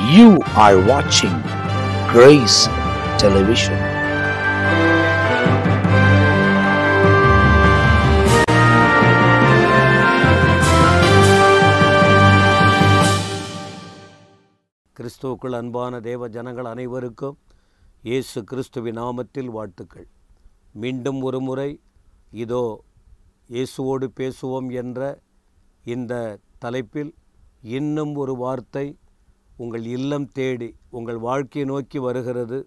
You are watching Grace Television. கிறிஸ்துவுக்குள் அன்பான தேவ ஜனங்கள் அனைவருக்கும் இயேசு கிறிஸ்துவின் நாமத்தில் வாழ்த்துக்கள். மீண்டும் ஒரு முறை இதோ இயேசுவோடு பேசுவோம் என்ற இந்த தலைப்பில் இன்னும் ஒரு வார்த்தை உங்கள் இல்லம் தேடி உங்கள் வாழ்க்கையை நோக்கி வருகிறது.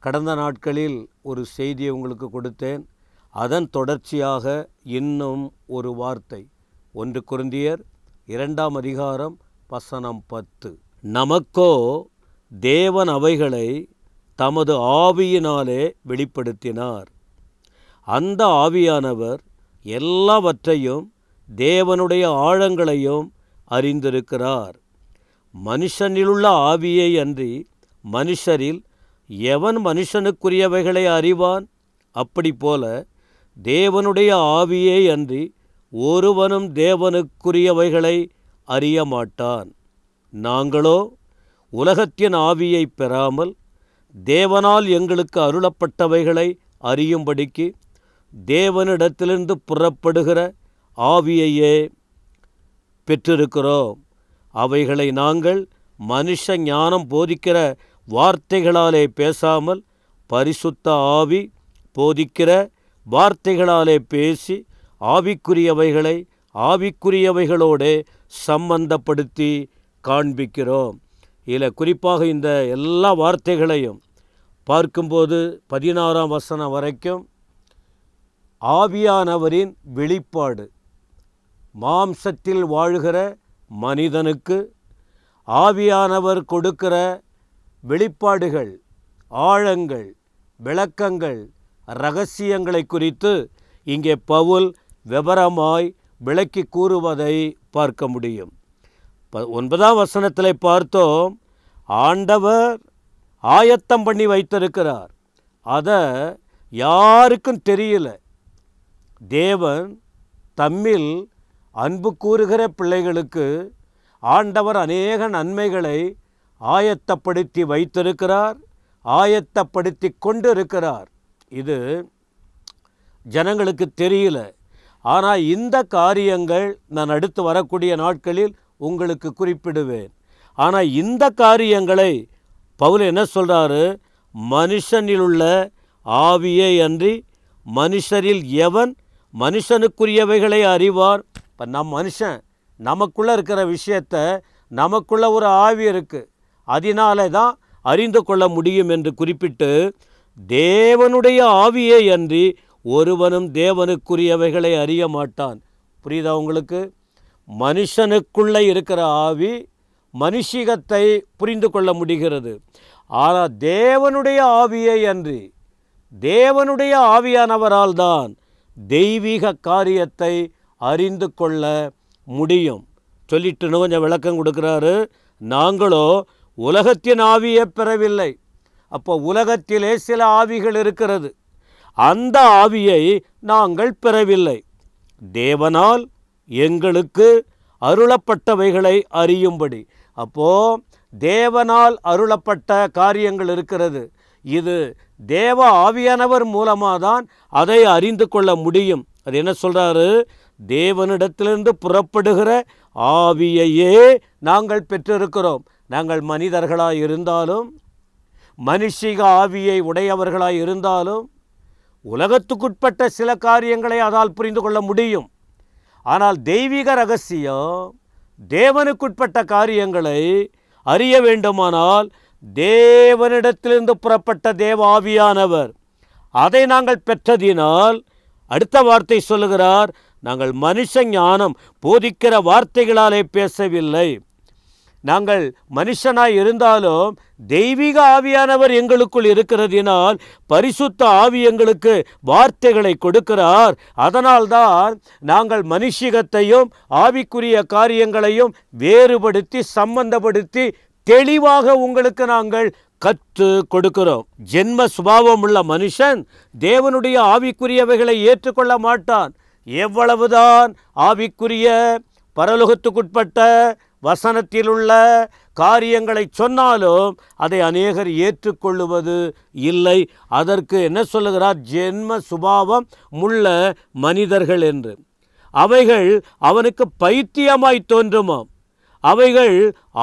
கடந்த நாட்களில் ஒரு செய்தியை உங்களுக்கு கொடுத்தேன். அதன் தொடர்ச்சியாக இன்னும் ஒரு வார்த்தை 1 கொரிந்தியர் 2ஆம் அதிகாரம் வசனம் 10. நமக்கோ தேவன் அவைகளை தமது ஆவியினாலே வெளிப்படுத்தினார். அந்த ஆவியானவர் எல்லாவற்றையும் தேவனுடைய ஆழங்களையும் அறிந்திருக்கிறார். மனுஷனிலுள்ள ஆவியை அன்றி மனுஷரில் எவன் மனுஷனுக்குரியவைகளை அறிவான்? அப்படி போல தேவனுடைய ஆவியை அன்றி ஒருவனும் தேவனுக்குரியவைகளை அறிய மாட்டான். நாங்களோ உலகத்தின் ஆவியை பெறாமல் தேவனால் எங்களுக்கு அருளப்பட்டவைகளை அறியும்படிக்கு தேவனிடத்திலிருந்து புறப்படுகிற ஆவியையே பெற்றிருக்கிறோம். அவைகளை நாங்கள் மனுஷ ஞானம் போதிக்கிற வார்த்தைகளாலே பேசாமல் பரிசுத்த ஆவி போதிக்கிற வார்த்தைகளாலே பேசி ஆவிக்குரியவைகளை ஆவிக்குரியவைகளோடு சம்பந்தப்படுத்தி காண்பிக்கிறோம். இதில் குறிப்பாக இந்த எல்லா வார்த்தைகளையும் பார்க்கும்போது 16ஆம் வசனம் வரைக்கும் ஆவியானவரின் வெளிப்பாடு, மாம்சத்தில் வாழ்கிற மனிதனுக்கு ஆவியானவர் கொடுக்கிற வெளிப்பாடுகள், ஆழங்கள், விளக்கங்கள், இரகசியங்களை குறித்து இங்கே பவுல் விவரமாய் விளக்கி கூறுவதை பார்க்க முடியும். 9ஆம் வசனத்தில் பார்த்தோம், ஆண்டவர் ஆயத்தம் பண்ணி வைத்திருக்கிறார். அதை யாருக்கும் தெரியல. தேவன் தம்மில் அன்பு கூறுகிற பிள்ளைகளுக்கு ஆண்டவர் அநேக நன்மைகளை ஆயத்தப்படுத்தி வைத்திருக்கிறார், ஆயத்தப்படுத்தி கொண்டு இருக்கிறார். இது ஜனங்களுக்கு தெரியல. ஆனால் இந்த காரியங்கள் நான் அடுத்து வரக்கூடிய நாட்களில் உங்களுக்கு குறிப்பிடுவேன். ஆனால் இந்த காரியங்களை பவுல் என்ன சொல்கிறாரு? மனுஷனிலுள்ள ஆவியை அன்றி மனுஷரில் எவன் மனுஷனுக்குரியவைகளை அறிவார்? இப்போ மனுஷன் நமக்குள்ளே இருக்கிற விஷயத்தை, நமக்குள்ளே ஒரு ஆவி இருக்குது, அதனாலே தான் அறிந்து கொள்ள முடியும் என்று குறிப்பிட்டு தேவனுடைய ஆவியை அன்றி ஒருவனும் தேவனுக்குரியவைகளை அறிய மாட்டான். புரியுதா உங்களுக்கு? மனுஷனுக்குள்ளே இருக்கிற ஆவி மனுஷிகத்தை புரிந்து கொள்ள முடிகிறது. ஆனால் தேவனுடைய ஆவியை அன்றி தேவனுடைய ஆவியானவரால் தான் தெய்வீக காரியத்தை அறிந்து கொள்ள முடியும். சொல்லிட்டு கொஞ்சம் விளக்கம் கொடுக்குறாரு. நாங்களோ உலகத்தின் ஆவியை பெறவில்லை. அப்போ உலகத்திலே சில ஆவிகள் இருக்கிறது, அந்த ஆவியை நாங்கள் பெறவில்லை. தேவனால் எங்களுக்கு அருளப்பட்டவைகளை அறியும்படி. அப்போது தேவனால் அருளப்பட்ட காரியங்கள் இருக்கிறது. இது தேவ ஆவியானவர் மூலமாக தான் அதை அறிந்து கொள்ள முடியும். அது என்ன சொல்கிறாரு? தேவனிடத்திலிருந்து புறப்படுகிற ஆவியையே நாங்கள் பெற்றிருக்கிறோம். நாங்கள் மனிதர்களாக இருந்தாலும், மனுஷிக ஆவியை உடையவர்களாக இருந்தாலும், உலகத்துக்குட்பட்ட சில காரியங்களை அதால் புரிந்து கொள்ள முடியும். ஆனால் தெய்வீக ரகசியம், தேவனுக்குட்பட்ட காரியங்களை அறிய வேண்டுமானால் தேவனிடத்திலிருந்து புறப்பட்ட தேவ ஆவியானவர், அதை நாங்கள் பெற்றதினால் அடுத்த வார்த்தை சொல்லுகிறார், நாங்கள் மனுஷ ஞானம் போதிக்கிற வார்த்தைகளாலே பேசவில்லை. நாங்கள் மனுஷனாய் இருந்தாலும் தெய்வீக ஆவியானவர் எங்களுக்குள் இருக்கிறதினால் பரிசுத்த ஆவி எங்களுக்கு வார்த்தைகளை கொடுக்கிறார். அதனால்தான் நாங்கள் மனுஷிகத்தையும் ஆவிக்குரிய காரியங்களையும் வேறுபடுத்தி சம்பந்தப்படுத்தி தெளிவாக உங்களுக்கு நாங்கள் கற்று கொடுக்கிறோம். ஜென்ம சுபாவம் உள்ள மனுஷன் தேவனுடைய ஆவிக்குரியவைகளை ஏற்றுக்கொள்ள மாட்டான். எவ்வளவுதான் ஆவிக்குரிய பரலோகத்துக்குட்பட்ட வசனத்திலுள்ள காரியங்களை சொன்னாலும் அதை அநேகர் ஏற்றுக்கொள்ளுவது இல்லை. அதற்கு என்ன சொல்லுகிறார்? ஜென்ம சுபாவம் உள்ள மனிதர்கள் என்று. அவைகள் அவனுக்கு பைத்தியமாய் தோன்றுமாம். அவைகள்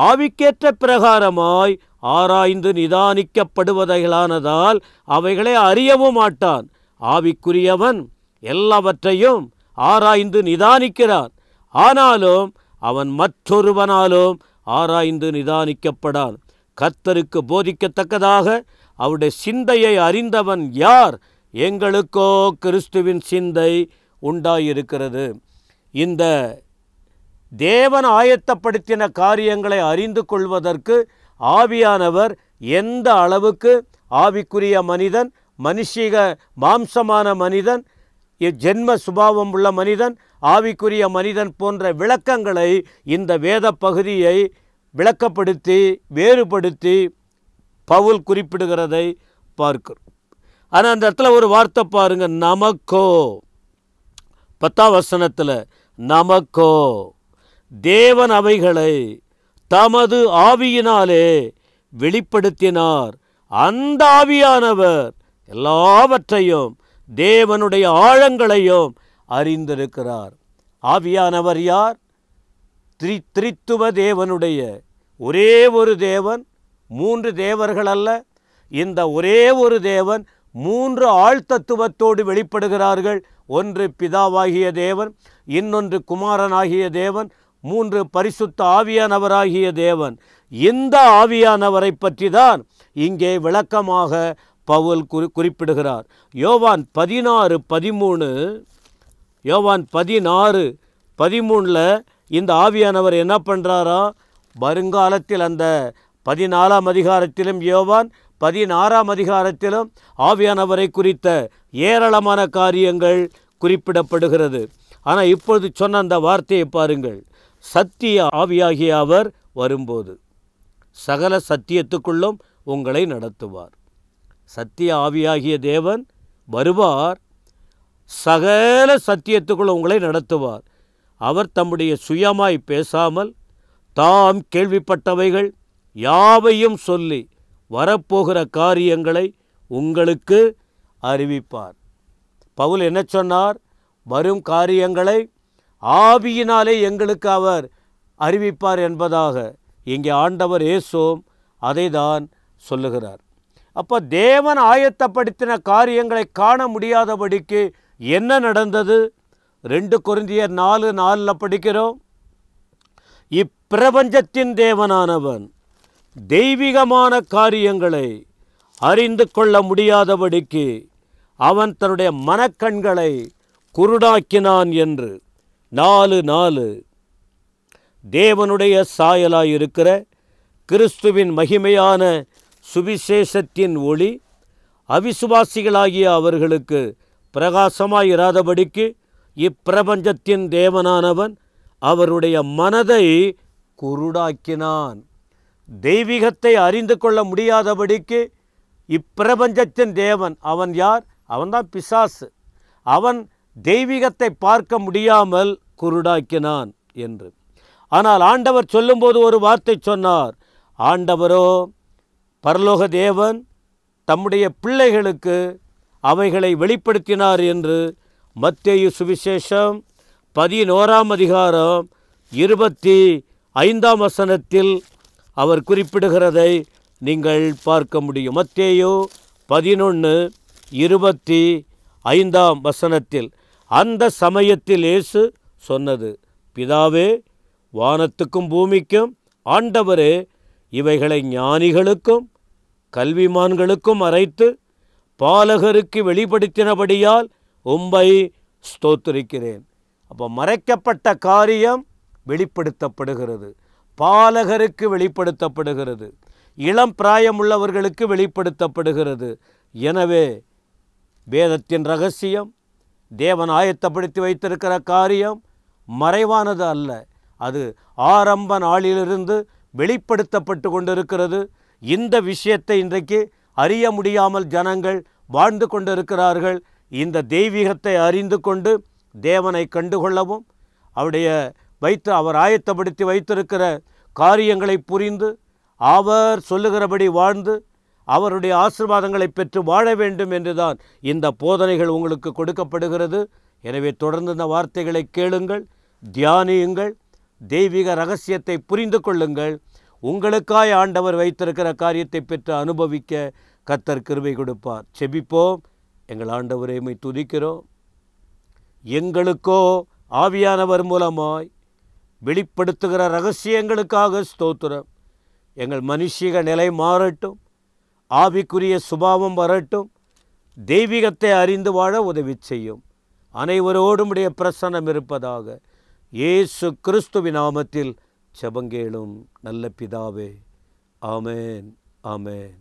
ஆவிக்கேற்ற பிரகாரமாய் ஆராய்ந்து நிதானிக்கப்படுவதைகளானதால் அவைகளை அறியவும் மாட்டான். ஆவிக்குரியவன் எல்லாவற்றையும் ஆராய்ந்து நிதானிக்கிறான். ஆனாலும் அவன் மற்றொருவனாலும் ஆராய்ந்து நிதானிக்கப்படான். கர்த்தருக்கு போதிக்கத்தக்கதாக அவருடைய சிந்தையை அறிந்தவன் யார்? எங்களுக்கோ கிறிஸ்துவின் சிந்தை உண்டாயிருக்கிறது. இந்த தேவன் ஆயத்தப்படுத்தின காரியங்களை அறிந்து கொள்வதற்கு ஆவியானவர் எந்த அளவுக்கு ஆவிக்குரிய மனிதன், மனுஷிக மாம்சமான மனிதன், ஜென்ம சுபாவம் உள்ள மனிதன், ஆவிக்குரிய மனிதன் போன்ற விளக்கங்களை இந்த வேத பகுதியை விளக்கப்படுத்தி வேறுபடுத்தி பவுல் குறிப்பிடுகிறதை பார்க்கிறோம். ஆனால் அந்த இடத்துல ஒரு வார்த்தை பாருங்க, நமக்கோ. 10ஆம் வசனத்தில் நமக்கோ தேவன் அவைகளை தமது ஆவியினாலே வெளிப்படுத்தினார். அந்த ஆவியானவர் எல்லாவற்றையும் தேவனுடைய ஆழங்களையும் அறிந்திருக்கிறார். ஆவியானவர் யார்? திரித்துவ தேவனுடைய ஒரே ஒரு தேவன், 3 தேவர்கள் அல்ல. இந்த ஒரே ஒரு தேவன் 3 ஆழ்தத்துவத்தோடு வெளிப்படுகிறார்கள். ஒன்று பிதாவாகிய தேவன், இன்னொன்று குமாரனாகிய தேவன், 3 பரிசுத்த ஆவியானவராகிய தேவன். இந்த ஆவியானவரை பற்றி தான் இங்கே விளக்கமாக பவுல் குறிப்பிடுகிறார். யோவான் 16:13 யோவான் 16:13 இந்த ஆவியானவர் என்ன பண்ணுறாரா? வருங்காலத்தில் அந்த 14ஆம் அதிகாரத்திலும் யோவான் 16ஆம் அதிகாரத்திலும் ஆவியானவரை குறித்த ஏராளமான காரியங்கள் குறிப்பிடப்படுகிறது. ஆனால் இப்பொழுது சொன்ன அந்த வார்த்தையை பாருங்கள். சத்திய ஆவியாகிய அவர் வரும்போது சகல சத்தியத்துக்குள்ளும் உங்களை நடத்துவார். சத்திய ஆவியாகிய தேவன் வருவார், சகல சத்தியத்துக்குள்ளும் உங்களை நடத்துவார். அவர் தம்முடைய சுயமாய் பேசாமல் தாம் கேள்விப்பட்டவைகள் யாவையும் சொல்லி வரப்போகிற காரியங்களை உங்களுக்கு அறிவிப்பார். பவுல் என்ன சொன்னார்? வரும் காரியங்களை ஆவியினாலே எங்களுக்கு அவர் அறிவிப்பார் என்பதாக. இங்கே ஆண்டவர் இயேசுவும் அதை தான் சொல்லுகிறார். அப்போ தேவன் ஆயத்தப்படுத்தின காரியங்களை காண முடியாதபடிக்கு என்ன நடந்தது? 2 கொரிந்தியர் 4:4 படிக்கிறோம். இப்பிரபஞ்சத்தின் தேவனானவன் தெய்வீகமான காரியங்களை அறிந்து கொள்ள முடியாதபடிக்கு அவன் தன்னுடைய மனக்கண்களை குருடாக்கினான் என்று. 4:4 தேவனுடைய சாயலாயிருக்கிற கிறிஸ்துவின் மகிமையான சுவிசேஷத்தின் ஒளி அவிசுவாசிகளாகிய அவர்களுக்கு பிரகாசமாயிராதபடிக்கு இப்பிரபஞ்சத்தின் தேவனானவன் அவருடைய மனதை குருடாக்கினான். தெய்வீகத்தை அறிந்து கொள்ள முடியாதபடிக்கு இப்பிரபஞ்சத்தின் தேவன் அவன் யார்? அவன்தான் பிசாசு. அவன் தெய்வீகத்தை பார்க்க முடியாமல் குருடாக்கினான் என்று. ஆனால் ஆண்டவர் சொல்லும்போது ஒரு வார்த்தை சொன்னார். ஆண்டவரோ பரலோக தேவன் தம்முடைய பிள்ளைகளுக்கு அவைகளை வெளிப்படுத்தினார் என்று மத்தேயு சுவிசேஷம் 11ஆம் அதிகாரம் 25ஆம் வசனத்தில் அவர் குறிப்பிடுகிறதை நீங்கள் பார்க்க முடியும். மத்தேயு 11:25ஆம் வசனத்தில் அந்த சமயத்தில் இயேசு சொன்னது, பிதாவே, வானத்துக்கும் பூமிக்கும் ஆண்டவரே, இவைகளை ஞானிகளுக்கும் கல்விமான்களுக்கும் மறைத்து பாலகருக்கு வெளிப்படுத்தினபடியால் உம்மை ஸ்தோத்திரிக்கிறேன். அப்போ மறைக்கப்பட்ட காரியம் வெளிப்படுத்தப்படுகிறது, பாலகருக்கு வெளிப்படுத்தப்படுகிறது, இளம் பிராயமுள்ளவர்களுக்கு வெளிப்படுத்தப்படுகிறது. எனவே வேதத்தின் ரகசியம், தேவன் ஆயத்தப்படுத்தி வைத்திருக்கிற காரியம் மறைவானது அல்ல. அது ஆரம்ப நாளிலிருந்து வெளிப்படுத்தப்பட்டு கொண்டிருக்கிறது. இந்த விஷயத்தை இன்றைக்கு அறிய முடியாமல் ஜனங்கள் வாழ்ந்து கொண்டிருக்கிறார்கள். இந்த தெய்வீகத்தை அறிந்து கொண்டு தேவனை கண்டுகொள்ளவும் அவருடைய அவர் ஆயத்தப்படுத்தி வைத்திருக்கிற காரியங்களை புரிந்து அவர் சொல்லுகிறபடி வாழ்ந்து அவருடைய ஆசீர்வாதங்களை பெற்று வாழ வேண்டும் என்றுதான் இந்த போதனைகள் உங்களுக்கு கொடுக்கப்படுகிறது. எனவே தொடர்ந்து இந்த வார்த்தைகளை கேளுங்கள், தியானியுங்கள், தெய்வீக ரகசியத்தை புரிந்து கொள்ளுங்கள். உங்களுக்காய் ஆண்டவர் வைத்திருக்கிற காரியத்தை பெற்று அனுபவிக்க கர்த்தர் கிருபை கொடுப்பார். செபிப்போம். எங்கள் ஆண்டவரே, உம்மை துதிக்கிறோம். எங்களுக்கோ ஆவியானவர் மூலமாய் வெளிப்படுத்துகிற ரகசியங்களுக்காக ஸ்தோத்திரம். எங்கள் மனுஷிக நிலை மாறட்டும், ஆவிக்குரிய சுபாவம் வரட்டும், தெய்வீகத்தை அறிந்து வாழ உதவி செய்யும். அனைவரோடும் உடைய பிரசன்னம் இருப்பதாக. இயேசு கிறிஸ்துவின் நாமத்தில் ஜெபங்கேளும் நல்ல பிதாவே. ஆமென், ஆமென்.